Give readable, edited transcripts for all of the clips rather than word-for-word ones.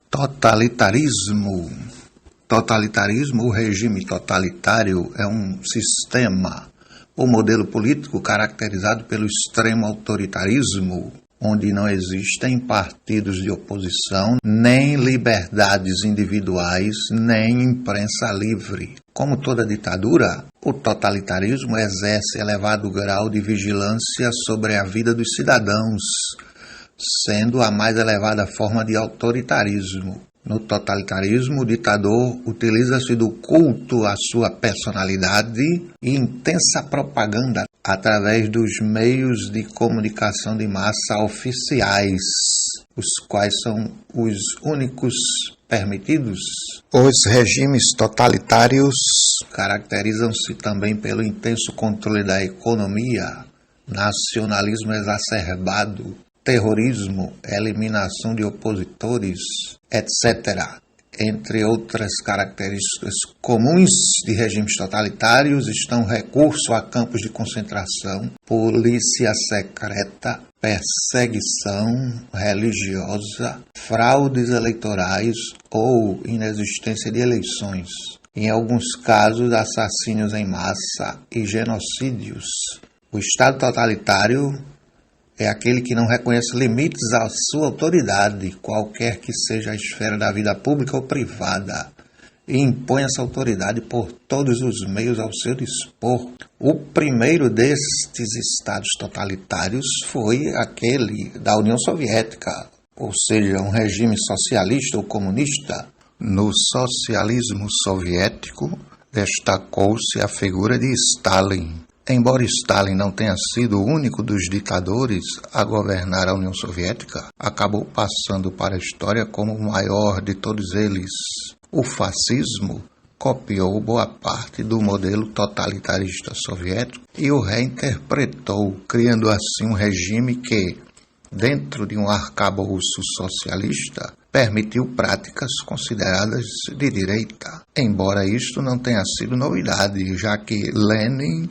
Totalitarismo. Totalitarismo, o regime totalitário, é um sistema ou modelo político caracterizado pelo extremo autoritarismo, onde não existem partidos de oposição, nem liberdades individuais, nem imprensa livre. Como toda ditadura, o totalitarismo exerce elevado grau de vigilância sobre a vida dos cidadãos, sendo a mais elevada forma de autoritarismo. No totalitarismo, o ditador utiliza-se do culto à sua personalidade e intensa propaganda através dos meios de comunicação de massa oficiais, os quais são os únicos permitidos. Os regimes totalitários caracterizam-se também pelo intenso controle da economia, nacionalismo exacerbado, terrorismo, eliminação de opositores, etc. Entre outras características comuns de regimes totalitários estão recurso a campos de concentração, polícia secreta, perseguição religiosa, fraudes eleitorais ou inexistência de eleições. Em alguns casos, assassínios em massa e genocídios. O Estado totalitário é aquele que não reconhece limites à sua autoridade, qualquer que seja a esfera da vida pública ou privada, e impõe essa autoridade por todos os meios ao seu dispor. O primeiro destes estados totalitários foi aquele da União Soviética, ou seja, um regime socialista ou comunista. No socialismo soviético, destacou-se a figura de Stalin. Embora Stalin não tenha sido o único dos ditadores a governar a União Soviética, acabou passando para a história como o maior de todos eles. O fascismo copiou boa parte do modelo totalitarista soviético e o reinterpretou, criando assim um regime que, dentro de um arcabouço socialista, permitiu práticas consideradas de direita. Embora isto não tenha sido novidade, já que Lenin,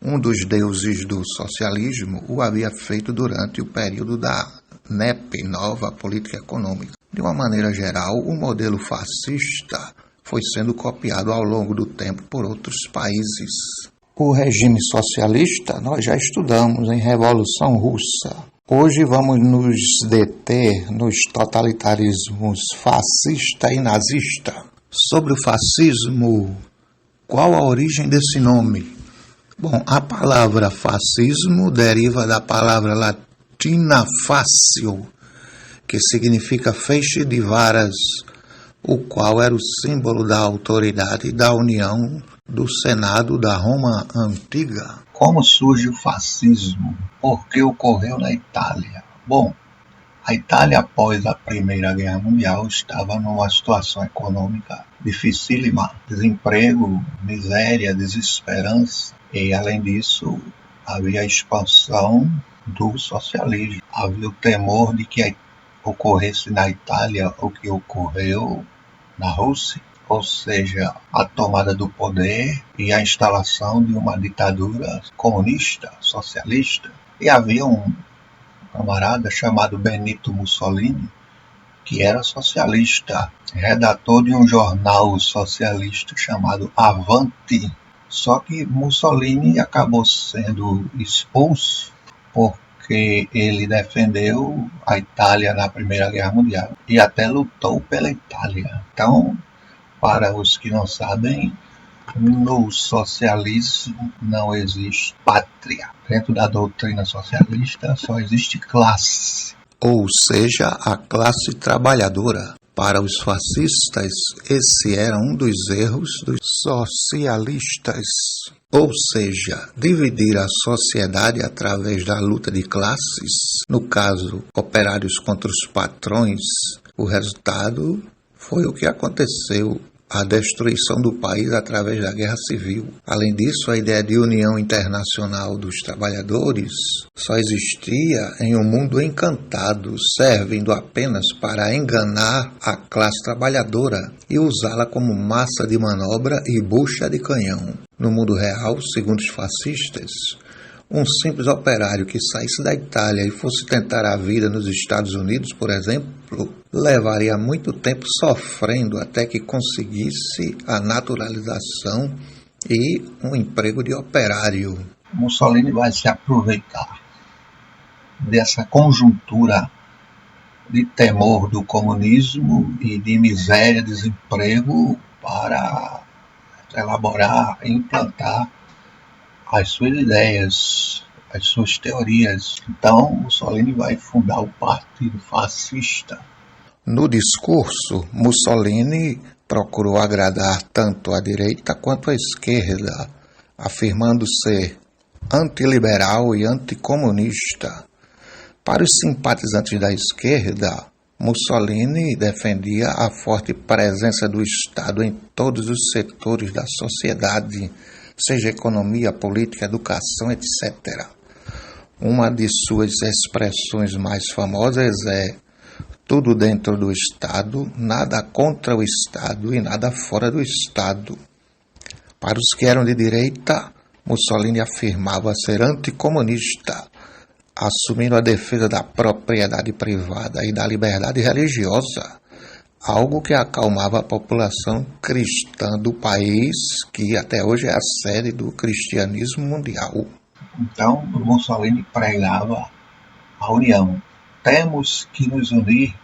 um dos deuses do socialismo, o havia feito durante o período da NEP, Nova Política Econômica. De uma maneira geral, o modelo fascista foi sendo copiado ao longo do tempo por outros países. O regime socialista nós já estudamos em Revolução Russa. Hoje vamos nos deter nos totalitarismos fascista e nazista. Sobre o fascismo, qual a origem desse nome? Bom, a palavra fascismo deriva da palavra latina facio, que significa feixe de varas, o qual era o símbolo da autoridade da União do Senado da Roma Antiga. Como surge o fascismo? Por que ocorreu na Itália? Bom, a Itália, após a Primeira Guerra Mundial, estava numa situação econômica dificílima, desemprego, miséria, desesperança. E, além disso, havia a expansão do socialismo. Havia o temor de que ocorresse na Itália o que ocorreu na Rússia, ou seja, a tomada do poder e a instalação de uma ditadura comunista, socialista. E havia um camarada chamado Benito Mussolini, que era socialista, redator de um jornal socialista chamado Avanti. Só que Mussolini acabou sendo expulso porque ele defendeu a Itália na Primeira Guerra Mundial e até lutou pela Itália. Então, para os que não sabem, no socialismo não existe pátria. Dentro da doutrina socialista só existe classe, ou seja, a classe trabalhadora. Para os fascistas, esse era um dos erros dos socialistas, ou seja, dividir a sociedade através da luta de classes, no caso, operários contra os patrões. O resultado foi o que aconteceu, a destruição do país através da Guerra Civil. Além disso, a ideia de união internacional dos trabalhadores só existia em um mundo encantado, servindo apenas para enganar a classe trabalhadora e usá-la como massa de manobra e bucha de canhão. No mundo real, segundo os fascistas, Um simples operário que saísse da Itália e fosse tentar a vida nos Estados Unidos, por exemplo, levaria muito tempo sofrendo até que conseguisse a naturalização e um emprego de operário. Mussolini vai se aproveitar dessa conjuntura de temor do comunismo e de miséria, desemprego, para elaborar e implantar as suas ideias, as suas teorias. Então, Mussolini vai fundar o Partido Fascista. No discurso, Mussolini procurou agradar tanto a direita quanto a esquerda, afirmando ser antiliberal e anticomunista. Para os simpatizantes da esquerda, Mussolini defendia a forte presença do Estado em todos os setores da sociedade, seja economia, política, educação, etc. Uma de suas expressões mais famosas é: tudo dentro do Estado, nada contra o Estado e nada fora do Estado. Para os que eram de direita, Mussolini afirmava ser anticomunista, assumindo a defesa da propriedade privada e da liberdade religiosa, algo que acalmava a população cristã do país, que até hoje é a sede do cristianismo mundial. Então, Mussolini pregava a união. Temos que nos unir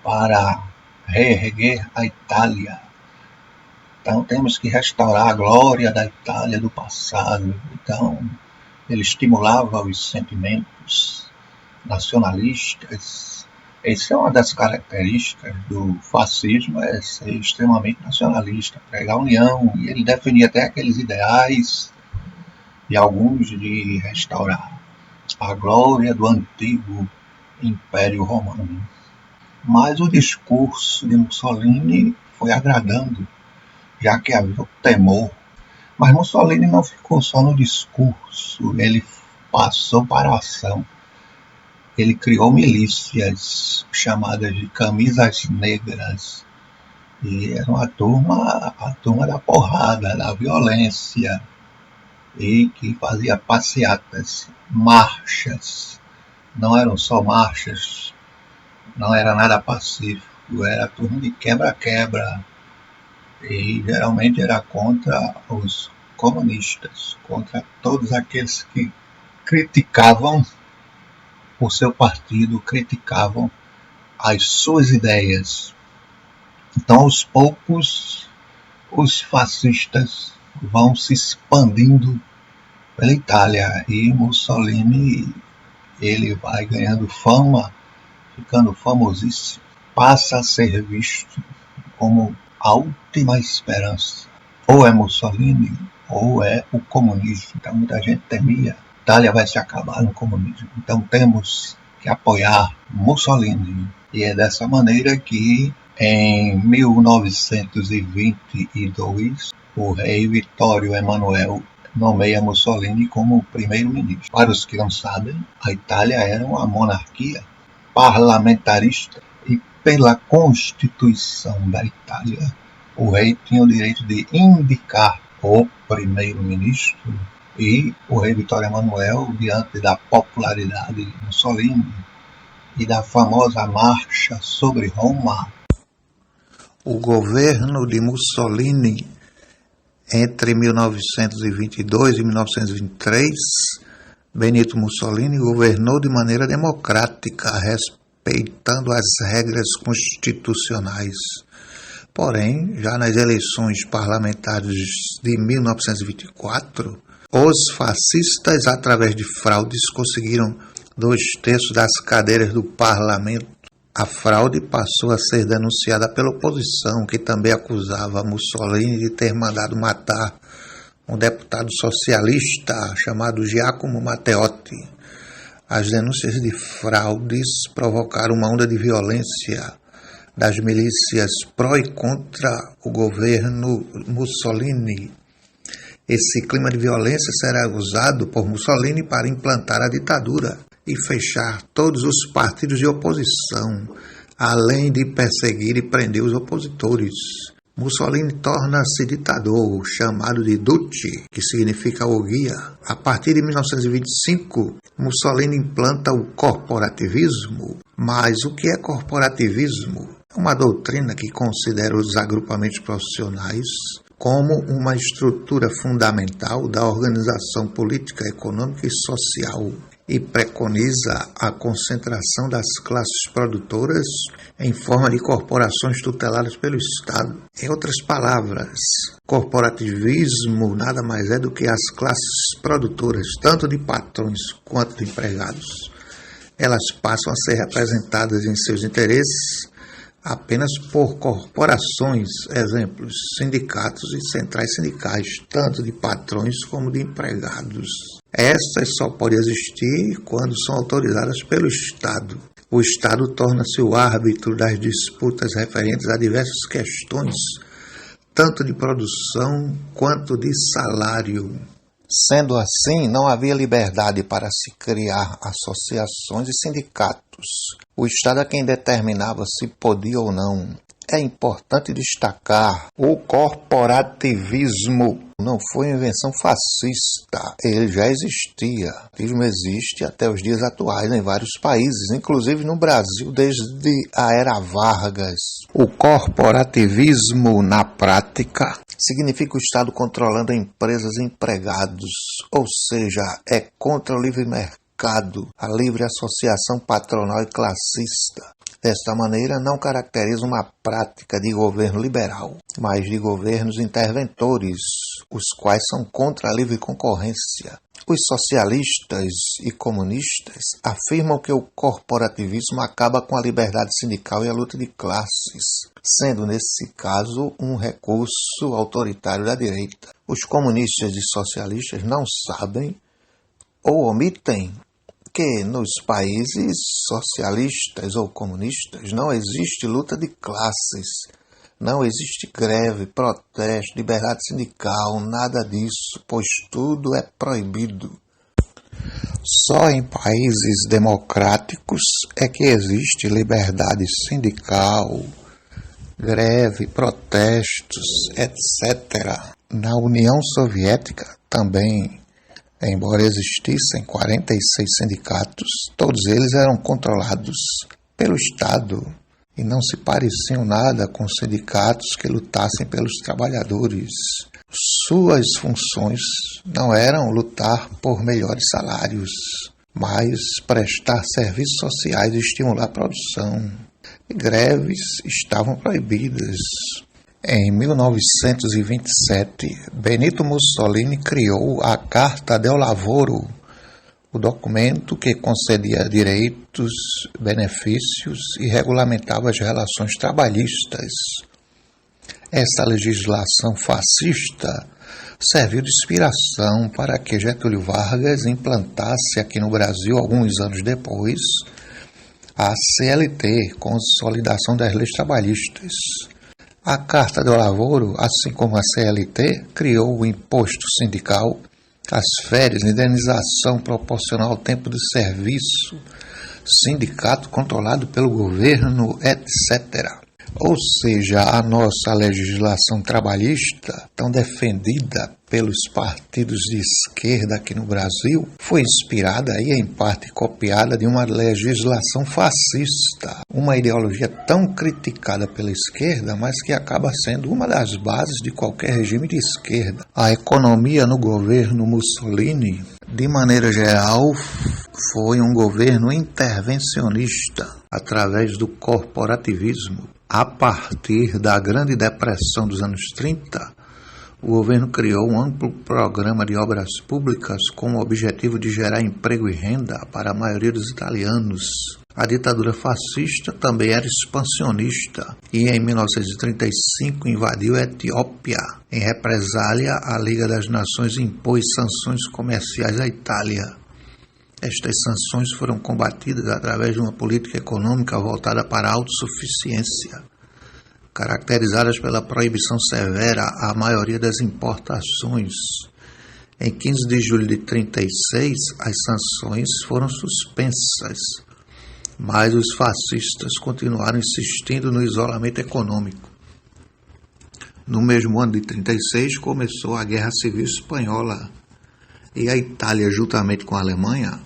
para reerguer a Itália. Então, temos que restaurar a glória da Itália do passado. Então, ele estimulava os sentimentos nacionalistas. Essa é uma das características do fascismo, é ser extremamente nacionalista, pregar a união, e ele defendia até aqueles ideais, e alguns de restaurar a glória do antigo Império Romano. Mas o discurso de Mussolini foi agradando, já que havia o temor. Mas Mussolini não ficou só no discurso, ele passou para a ação. Ele criou milícias chamadas de camisas negras, e era a turma da porrada, da violência, e que fazia passeatas, marchas. Não eram só marchas, não era nada pacífico, era turma de quebra-quebra, e geralmente era contra os comunistas, contra todos aqueles que criticavam o seu partido, criticavam as suas ideias. Então, aos poucos, os fascistas vão se expandindo pela Itália, e Mussolini, ele vai ganhando fama, ficando famosíssimo, passa a ser visto como a última esperança. Ou é Mussolini, ou é o comunismo. Então muita gente temia: a Itália vai se acabar no comunismo. Então temos que apoiar Mussolini. E é dessa maneira que, em 1922, o rei Vittorio Emanuele nomeia Mussolini como primeiro-ministro. Para os que não sabem, a Itália era uma monarquia parlamentarista, e pela Constituição da Itália, o rei tinha o direito de indicar o primeiro-ministro, e o rei Vittorio Emanuele, diante da popularidade de Mussolini e da famosa marcha sobre Roma. O governo de Mussolini, entre 1922 e 1923, Benito Mussolini governou de maneira democrática, respeitando as regras constitucionais. Porém, já nas eleições parlamentares de 1924, os fascistas, através de fraudes, conseguiram 2/3 das cadeiras do parlamento. A fraude passou a ser denunciada pela oposição, que também acusava Mussolini de ter mandado matar um deputado socialista chamado Giacomo Matteotti. As denúncias de fraudes provocaram uma onda de violência das milícias pró e contra o governo Mussolini. Esse clima de violência será usado por Mussolini para implantar a ditadura e fechar todos os partidos de oposição, além de perseguir e prender os opositores. Mussolini torna-se ditador, chamado de Duce, que significa o guia. A partir de 1925, Mussolini implanta o corporativismo. Mas o que é corporativismo? É uma doutrina que considera os agrupamentos profissionais como uma estrutura fundamental da organização política, econômica e social e preconiza a concentração das classes produtoras em forma de corporações tuteladas pelo Estado. Em outras palavras, corporativismo nada mais é do que as classes produtoras, tanto de patrões quanto de empregados. Elas passam a ser representadas em seus interesses apenas por corporações, exemplos, sindicatos e centrais sindicais, tanto de patrões como de empregados. Estas só podem existir quando são autorizadas pelo Estado. O Estado torna-se o árbitro das disputas referentes a diversas questões, tanto de produção quanto de salário. Sendo assim, não havia liberdade para se criar associações e sindicatos. O Estado é quem determinava se podia ou não. É importante destacar, o corporativismo não foi invenção fascista, ele já existia. O fascismo existe até os dias atuais em vários países, inclusive no Brasil desde a era Vargas. O corporativismo, na prática, significa o Estado controlando empresas e empregados, ou seja, é contra o livre mercado, a livre associação patronal e classista. Desta maneira, não caracteriza uma prática de governo liberal, mas de governos interventores, os quais são contra a livre concorrência. Os socialistas e comunistas afirmam que o corporativismo acaba com a liberdade sindical e a luta de classes, sendo nesse caso um recurso autoritário da direita. Os comunistas e socialistas não sabem ou omitem que nos países socialistas ou comunistas não existe luta de classes, não existe greve, protesto, liberdade sindical, nada disso, pois tudo é proibido. Só em países democráticos é que existe liberdade sindical, greve, protestos, etc. Na União Soviética também, embora existissem 46 sindicatos, todos eles eram controlados pelo Estado e não se pareciam nada com sindicatos que lutassem pelos trabalhadores. Suas funções não eram lutar por melhores salários, mas prestar serviços sociais e estimular a produção. E greves estavam proibidas. Em 1927, Benito Mussolini criou a Carta del Lavoro, o documento que concedia direitos, benefícios e regulamentava as relações trabalhistas. Essa legislação fascista serviu de inspiração para que Getúlio Vargas implantasse aqui no Brasil, alguns anos depois, a CLT, Consolidação das Leis Trabalhistas. A Carta do Lavoro, assim como a CLT, criou o imposto sindical, as férias, indenização proporcional ao tempo de serviço, sindicato controlado pelo governo, etc. Ou seja, a nossa legislação trabalhista, tão defendida pelos partidos de esquerda aqui no Brasil, foi inspirada e em parte copiada de uma legislação fascista, uma ideologia tão criticada pela esquerda, mas que acaba sendo uma das bases de qualquer regime de esquerda. A economia no governo Mussolini, de maneira geral, foi um governo intervencionista através do corporativismo. A partir da Grande Depressão dos anos 30, o governo criou um amplo programa de obras públicas com o objetivo de gerar emprego e renda para a maioria dos italianos. A ditadura fascista também era expansionista e em 1935 invadiu a Etiópia. Em represália, a Liga das Nações impôs sanções comerciais à Itália. Estas sanções foram combatidas através de uma política econômica voltada para a autossuficiência, caracterizadas pela proibição severa à maioria das importações. Em 15 de julho de 1936, as sanções foram suspensas, mas os fascistas continuaram insistindo no isolamento econômico. No mesmo ano de 36 começou a Guerra Civil Espanhola e a Itália, juntamente com a Alemanha,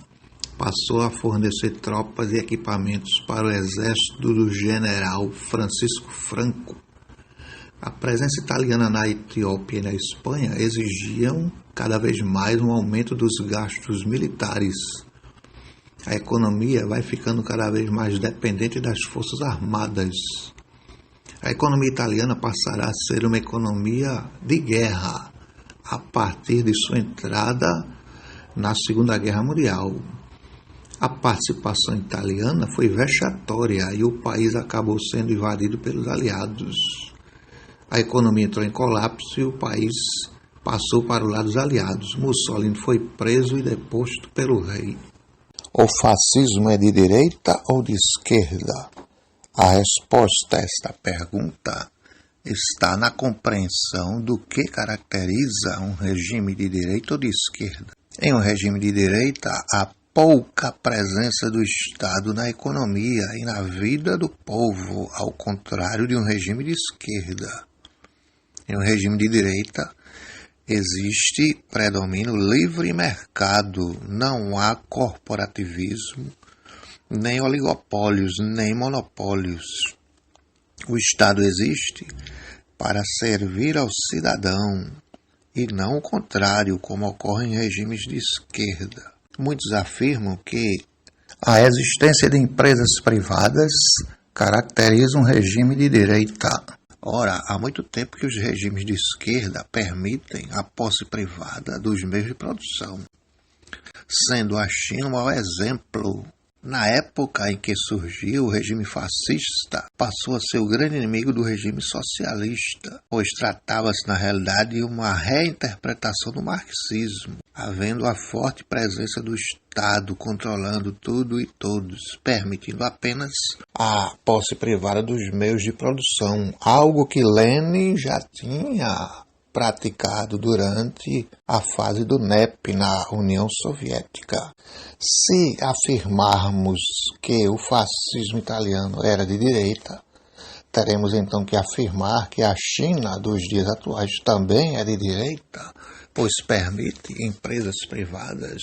passou a fornecer tropas e equipamentos para o exército do general Francisco Franco. A presença italiana na Etiópia e na Espanha exigiam cada vez mais um aumento dos gastos militares. A economia vai ficando cada vez mais dependente das forças armadas. A economia italiana passará a ser uma economia de guerra a partir de sua entrada na Segunda Guerra Mundial. A participação italiana foi vexatória e o país acabou sendo invadido pelos aliados. A economia entrou em colapso e o país passou para o lado dos aliados. Mussolini foi preso e deposto pelo rei. O fascismo é de direita ou de esquerda? A resposta a esta pergunta está na compreensão do que caracteriza um regime de direita ou de esquerda. Em um regime de direita, há pouca presença do Estado na economia e na vida do povo, ao contrário de um regime de esquerda. Em um regime de direita, existe predomínio livre mercado, não há corporativismo, nem oligopólios, nem monopólios. O Estado existe para servir ao cidadão e não o contrário, como ocorre em regimes de esquerda. Muitos afirmam que a existência de empresas privadas caracteriza um regime de direita. Ora, há muito tempo que os regimes de esquerda permitem a posse privada dos meios de produção, sendo a China o maior exemplo. Na época em que surgiu o regime fascista, passou a ser o grande inimigo do regime socialista, pois tratava-se na realidade de uma reinterpretação do marxismo, havendo a forte presença do Estado controlando tudo e todos, permitindo apenas a posse privada dos meios de produção, algo que Lenin já tinha praticado durante a fase do NEP na União Soviética. Se afirmarmos que o fascismo italiano era de direita, teremos então que afirmar que a China dos dias atuais também é de direita, pois permite empresas privadas,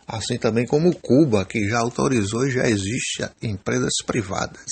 assim também como Cuba, que já autorizou e já existe empresas privadas.